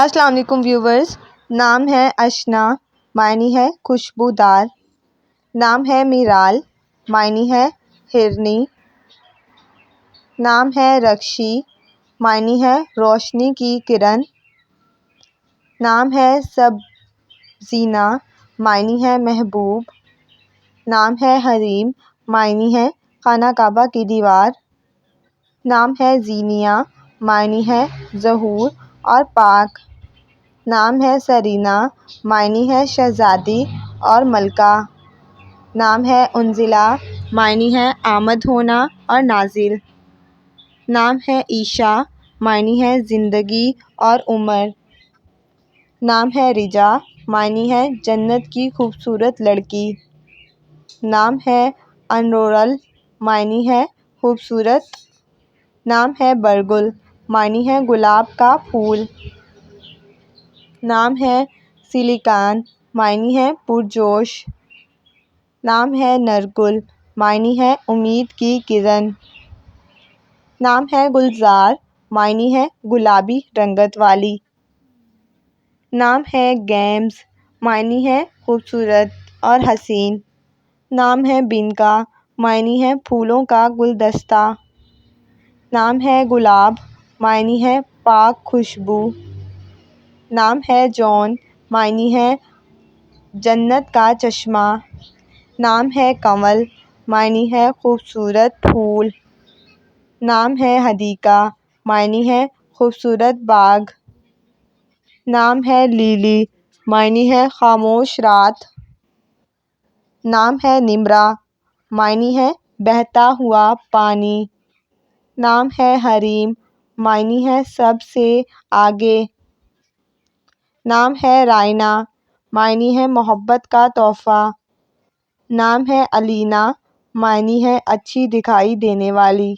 السلام علیکم ویورز، نام ہے اشنا، معنی ہے خوشبودار۔ نام ہے میرال، معنی ہے ہرنی۔ نام ہے رکشی، معنی ہے روشنی کی کرن۔ نام ہے سبزینا، معنی ہے محبوب۔ نام ہے حریم، معنی ہے خانہ کعبہ کی دیوار۔ نام ہے زینیہ، معنی ہے ظہور اور پاک۔ نام ہے سرینا، معنی ہے شہزادی اور ملکہ۔ نام ہے انزلہ، معنی ہے آمد ہونا اور نازل۔ نام ہے عیشا، معنی ہے زندگی اور عمر۔ نام ہے رجا، معنی ہے جنت کی خوبصورت لڑکی۔ نام ہے انورل، معنی ہے خوبصورت۔ نام ہے برگل، معنی ہے گلاب کا پھول۔ نام ہے سلیکان، معنی ہے پرجوش۔ نام ہے نرگل، معنی ہے امید کی کرن۔ نام ہے گلزار، معنی ہے گلابی رنگت والی۔ نام ہے گیمز، معنی ہے خوبصورت اور حسین۔ نام ہے بینکا، معنی ہے پھولوں کا گلدستہ۔ نام ہے گلاب، معنی ہے پاک خوشبو۔ نام ہے جون، معنی ہے جنت کا چشمہ۔ نام ہے کنول، معنی ہے خوبصورت پھول۔ نام ہے حدیقہ، معنی ہے خوبصورت باغ۔ نام ہے لیلی، معنی ہے خاموش رات۔ نام ہے نمرا، معنی ہے بہتا ہوا پانی۔ نام ہے حریم، معنی ہے سب سے آگے۔ نام ہے رائنا، معنی ہے محبت کا تحفہ۔ نام ہے الینا، معنی ہے اچھی دکھائی دینے والی۔